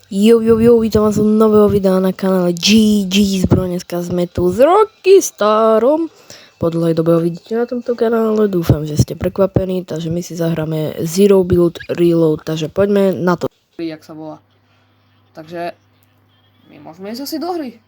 Vítam vás u nového videa na kanále GG Zbro. Dneska sme tu s Rockstarom. Po dlhej dobe ho vidíte na tomto kanále, dúfam, že ste prekvapení, takže my si zahráme Zero Build Reload, takže poďme na to. Jak sa volá. Takže my môžeme ísť asi do hry.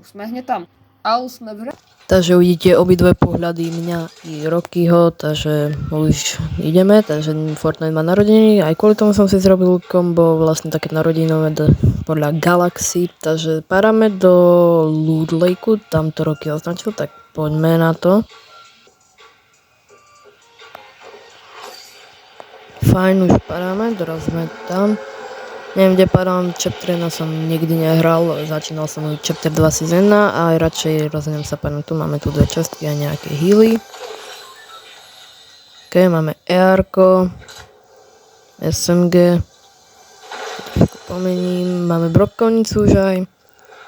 Už sme hneď tam. A už sme v hre. Takže uvidíte obidve pohľady mňa i Rockyho, takže už ideme, takže Fortnite má narodeniny, aj kvôli tomu som si zrobil kombo, vlastne také narodinové podľa Galaxy, takže padáme do Loot Lakeu, tam to Rocky označil, tak poďme na to. Fajn, už padáme, teraz sme tam. Neviem, kde padám, chapter 1 som nikdy nehral, začínal som chapter 2 season 1 a radšej rozhodnem sa padám tu, máme tu dve častky a nejaké healy. Ok, máme ER-ko, SMG, pomením, máme brokovnicu už aj,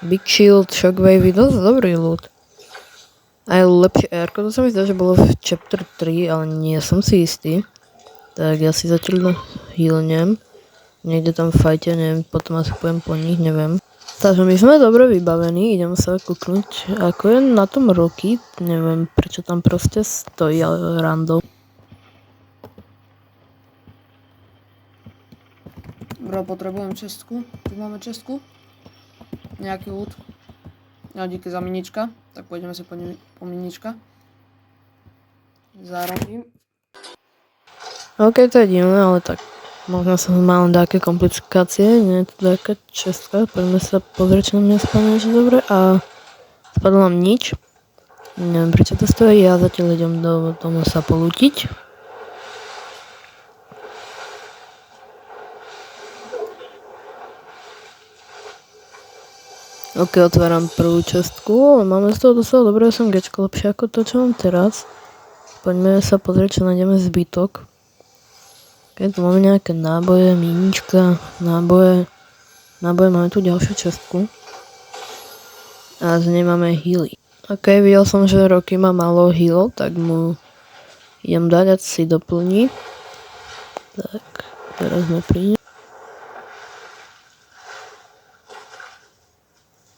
Big Shield, Shockwave, dosť dobrý loot. Aj lepšie ER-ko, to sa mi zdá, že bolo v chapter 3, ale nie som si istý. Tak ja si zatiaľ healnem. Niekde tam v fajte, neviem, potom asi pôjdem po nich, neviem. Takže my sme dobre vybavení, idem sa kúknuť, ako je na tom Rocky, neviem, prečo tam proste stojí random. Bro, potrebujem čestku. Tu máme čestku. Nejaký loot. No, díky za minička. Tak pôjdeme si po minička. Zároveň. Ok, to je divné, ale tak. Možno som mal nejaké komplikácie, nie je to taká čestka, poďme sa pozrieť, čo na mňa spadne niečo dobre a spadlo nám nič. Neviem prečo to stojí, ja zatiaľ idem do tomu sa polútiť. Ok, otváram prvú čestku, máme z toho dosť dobré SMGčko, lepšie ako to, čo mám teraz. Poďme sa pozrieť, čo nájdeme zbytok. Keď tu máme nejaké náboje, minička, náboje, máme tu ďalšiu čestku. A z nej máme healy. Ok, videl som, že Rocky má málo healov, tak mu idem dať, ať si doplní. Tak, teraz sme pri.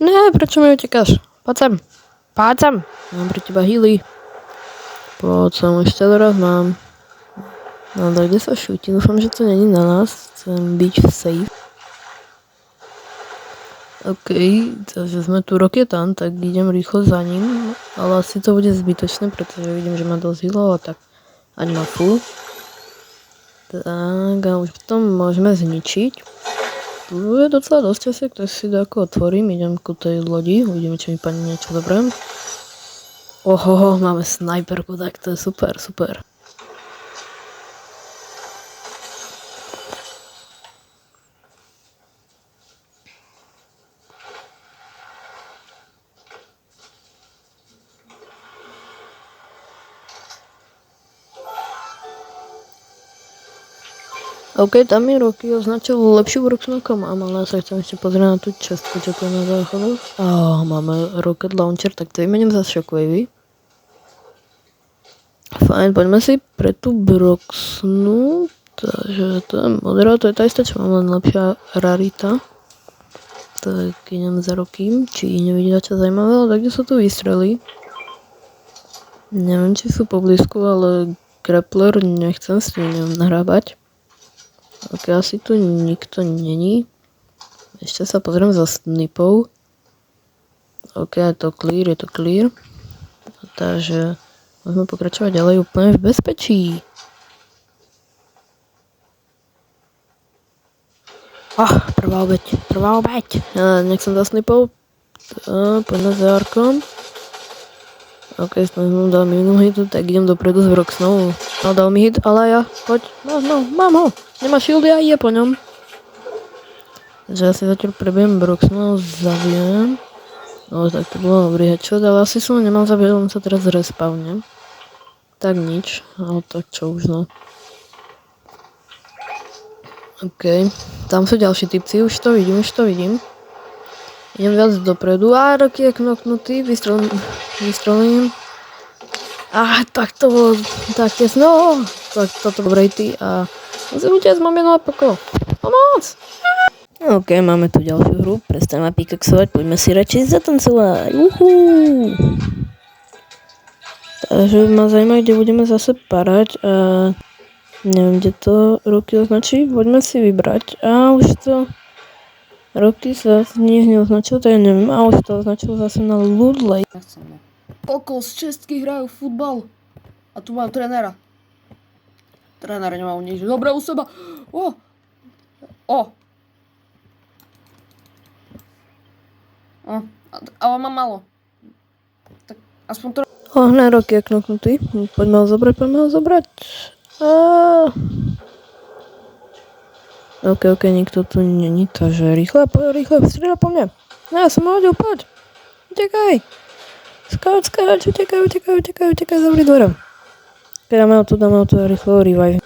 Ne, prečo mi utekáš? Poď sem. Mám pri teba healy. Poď sem, ešte doraz mám. No tak kde sa šúti? Dúfam, že to není na nás. Chcem byť safe. Ok, takže sme tu Rocky tam, tak idem rýchlo za ním. Ale asi to bude zbytočné, pretože vidím, že má dosť healov a tak ať má full. Tak a už potom môžeme zničiť. Tu je docela dosť časiek, to si to ako otvorím. Idem ku tej lodi, uvidíme, či mi padne niečo dobré. Ohoho, máme snajperku, tak to je super, super. Ok, tam mi Rocky označil lepšiu broknu ako mám, ale ja sa chcem ešte pozrieť na tú čestku, čo tu je na záchodu. Máme Rocket Launcher, tak to vymením za Shockwavy. Fajn, poďme si pre tú broxnu, takže to je modrá, to je tá istá, čo mám, len lepšia rarita. Tak idem za Rockym, či nevidí čo zaujímavé, ale tak kde sú tu výstrely. Neviem, či sú poblízku, ale grappler nechcem s tým nahrávať. Ok, asi tu nikto není. Ešte sa pozriem za snipou. Ok, je to clear. Takže môžeme pokračovať ďalej úplne v bezpečí. Prvá obeť. Nech som za snipou. Poďme za Arkom. Ok, som dal mi minulý hit, tak idem dopredu s Broxnou. No, dal mi hit, ale ja, poď. No, mám ho. Nemá shieldy a je po ňom. Takže ja si zatiaľ prebijem Broxnou, zabijem. No, tak to bolo dobrý headshot, ale asi som ho nemal zabíjať, on sa teraz respawne. Tak nič, ale tak čo už no. Ok, tam sú ďalší typci, už to vidím. Idem viac dopredu. Rocky je knoknutý, vystrelím. Tak to bolo tak tesno. Tak toto bol rejty a musím utiecť, mám jedno apoko. Pomoc! OK, máme tu ďalšiu hru, prestaň ma pikaxovať, poďme si radšej zatancovať. Takže ma zaujíma, kde budeme zase parať a neviem, kde to Roky označí, poďme si vybrať. A už to Roky sa neoznačil, to ja neviem, a už to označil zase na Loot Lake. Nechceme. Kokos, čestky hrajú futbal. A tu mám trénera. Tréner nemá nič dobré u seba. Ale mám málo. Tak aspoň to... Na Roky je knoknutý. Poďme ho zobrať. OK, nikto tu není, takže rýchle, strieľa po mne. Ja som ho hodil, poď. Utekaj. Skáč, utekaj, zavri dvere. Keď dáme ho tu rýchlo revive.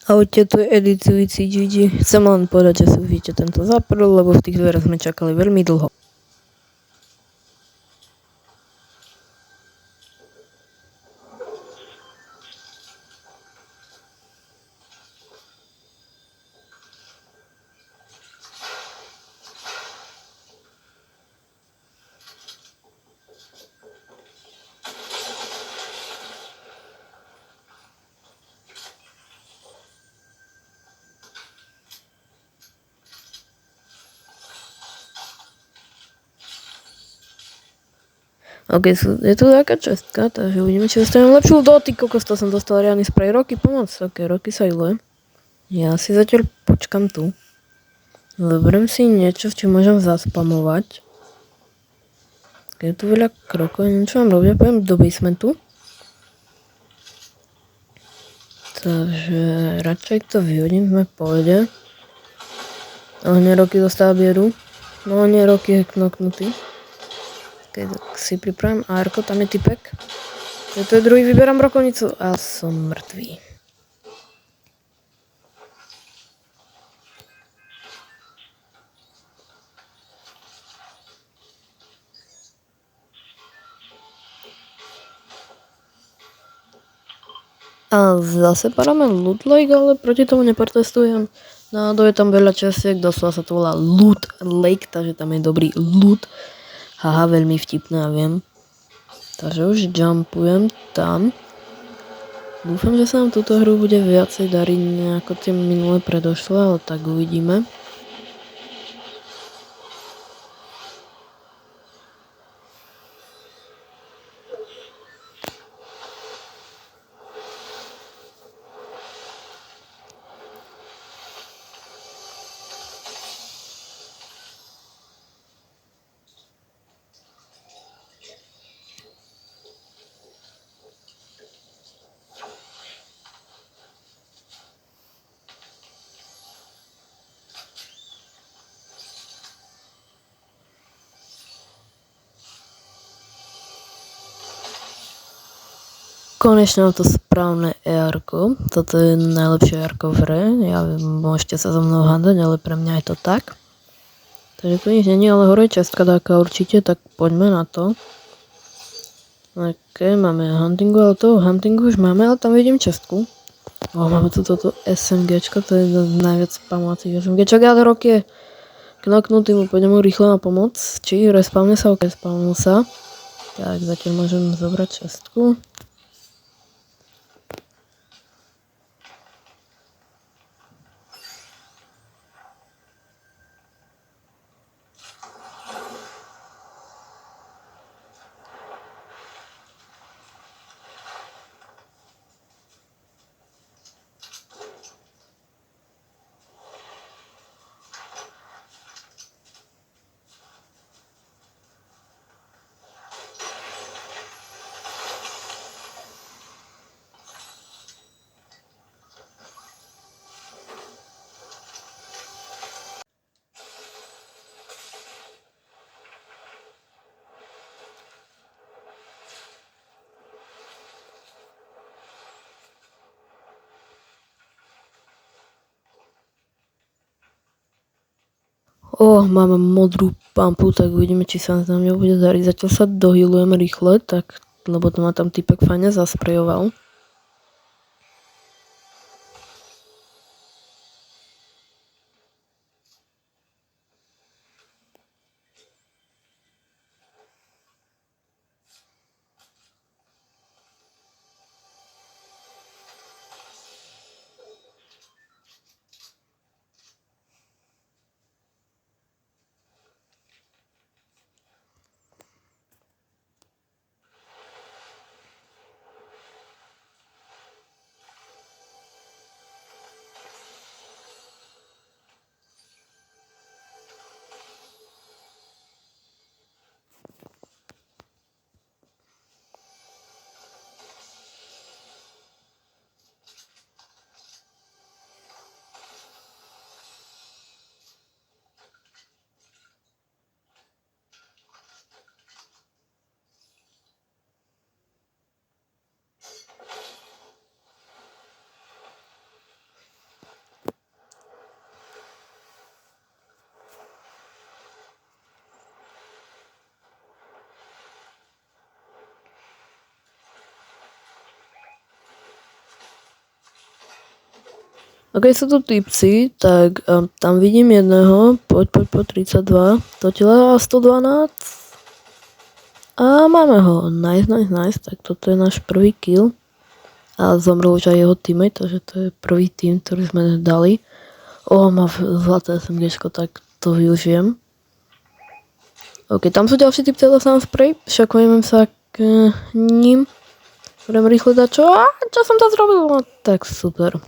Ahojte, tu je editujúci Gigi. Chcem len povedať, že si uvidíte tento záprl, lebo v tých dverách sme čakali veľmi dlho. OK, je tu taká čestka, takže uvidíme, či dostanem lepšiu dotyk, kokos, to som dostal riadny spray. Roky, pomoc. OK, Roky sa iluje. Ja si zatiaľ počkam tu. Zoberiem si niečo, čo môžem zaspamovať. Je tu veľa krokov, neviem, čo mám robiť. Poďme do basementu. Takže radšej to vyhodím, sme v pohode. Roky dostal biedu. No nie, Roky je knoknutý. Keď si pripravím AR-ko, tam je typek. To je druhý, vyberám brokovnicu a som mŕtvý. A zase padáme Loot Lake, ale proti tomu neprotestujem. Náhodou je tam veľa časiek, doslova sa to volá Loot Lake, takže tam je dobrý loot. Haha, veľmi vtipné, ja viem. Takže už jumpujem tam. Dúfam, že sa nám túto hru bude viacej dariť ako tie minulé predošlé, ale tak uvidíme. Konečne mám to správne ER-ko. Toto je najlepšie ER-ko v hre. Ja viem, môžete sa so mnou hádať, ale pre mňa je to tak. Takže tu nič není, ale hore je čestka dáka určite, tak poďme na to. OK, máme huntingu, ale toho huntingu už máme, ale tam vidím čestku. Máme tu toto SMGčko, to je najviac spamovacích SMGčok, ale Rok je knoknutý, mu pôjdem mu rýchlo na pomoc. Či respawne sa, OK, spawnul sa. Tak, zatiaľ môžem zobrať čestku. Máme modrú pampu, tak uvidíme, či sa na mňa bude dariť. Zatiaľ sa dohealujem rýchle, tak, lebo to ma tam typek fajne zasprejoval. A keď sú tu typci, tak tam vidím jedného, poď 32, to tela 112 a máme ho, nice, tak toto je náš prvý kill a zomrel už aj jeho teammate, takže to je prvý tým, ktorý sme dali. Má zlaté SMGčko, tak to využijem. Tam sú ďalší typ telesám spray, šakujeme sa k ním, budem rýchle dať čo som to zrobil, no tak super.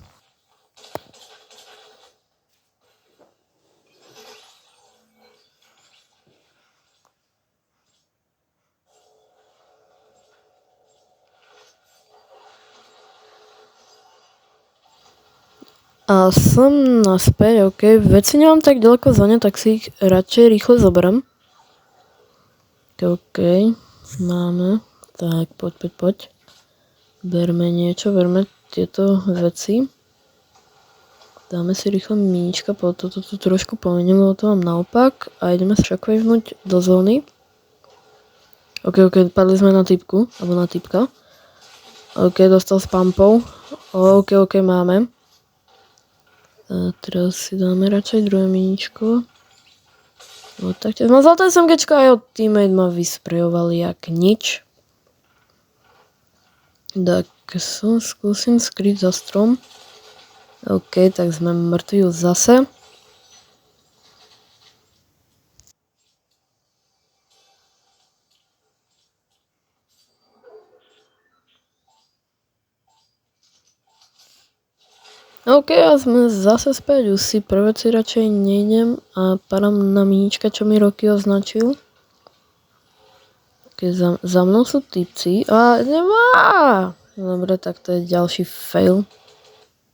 A som naspäť, veci nemám tak ďaleko za ne, tak si ich radšej rýchle zoberiem. Máme, tak poď. Berme niečo, berme tieto veci. Dáme si rýchle minička, toto tu trošku pomeniem, lebo to mám naopak a ideme sa shockwavnúť do zóny. Padli sme na typku, alebo na typka. Dostal s pumpou. Máme. A teraz si dáme radšej druhé miničko. Tak mám zlaté SMGčko a jeho teammate ma vysprejovali jak nič. Tak som skúsim skryť za strom. Tak sme mŕtvi už zase. A sme zase späť, už si prvé veci radšej nejdem a padám na minička, čo mi Roky označil. Za mnou sú typci a nemá! Dobre, tak to je ďalší fail.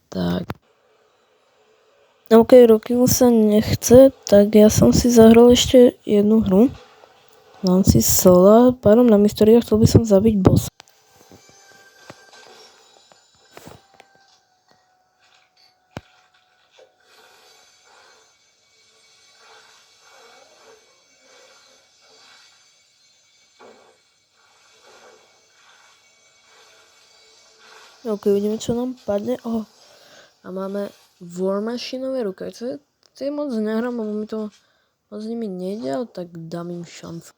Tak. Roky mu sa nechce, tak ja som si zahral ešte jednu hru. Mám si sola, pádom na mystery a chcel by som zabiť bossa. Uvidíme, čo nám padne. A máme War Machineové rukavice. Tie moc nehrám, lebo mi to moc s nimi nejde, ale tak dám im šancu.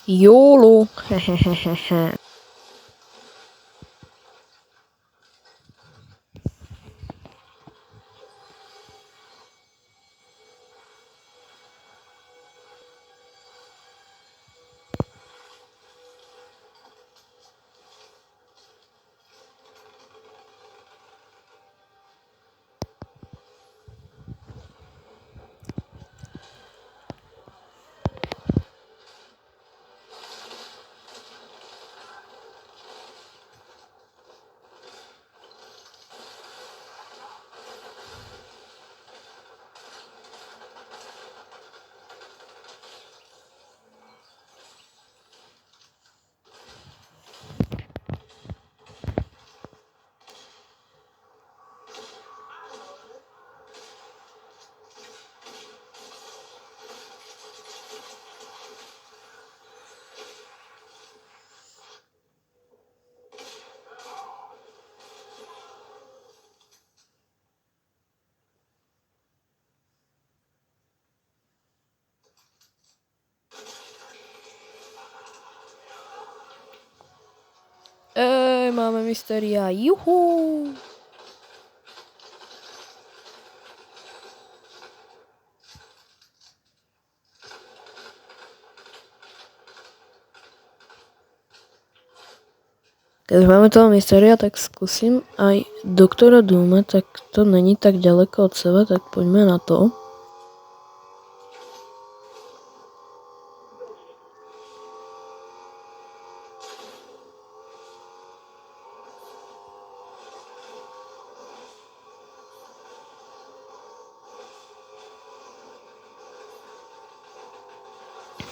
YOLO! Hehehehe. Máme mystéria, juhu! Keď máme toho mystéria, tak skúsim aj doktora Dooma, tak to není tak ďaleko od seba, tak poďme na to.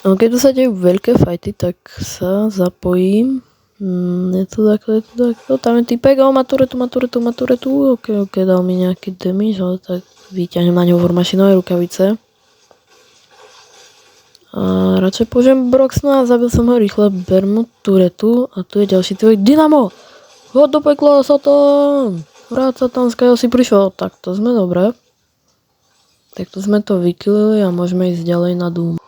Keď tu sa dejú veľké fajty, tak sa zapojím. Je to takto, tam je typek, má turetu, ok, dal mi nejaký damage, ale tak vyťahnem na ňo warmachineové rukavice. A radšej použijem Broxna a zabil som ho rýchle, ber mu turetu a tu je ďalší typek, Dynamo! Hod do pekla, Satan! Vráť sa tam, z si prišiel, tak to sme dobré. Takto sme to vykillili a môžeme ísť ďalej na Doom.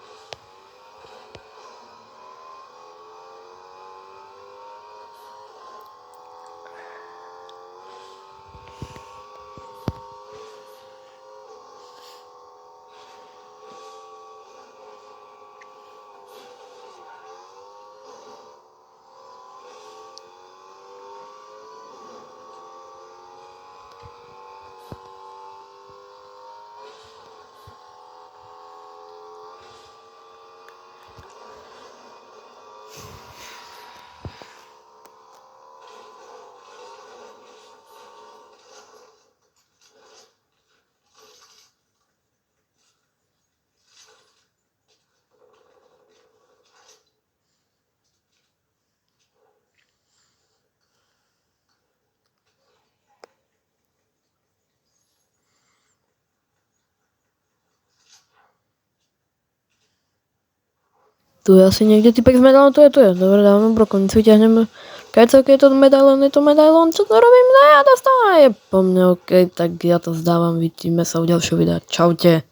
Tu je asi niekde typek s medailom, tu je. Dobre, dávame brokonicu, vyťahneme. Keď je to medailon, čo to robím? Ne, ja dostanem. Je po mne, ok, tak ja to zdávam, vidíme sa u ďalšieho videa. Čaute.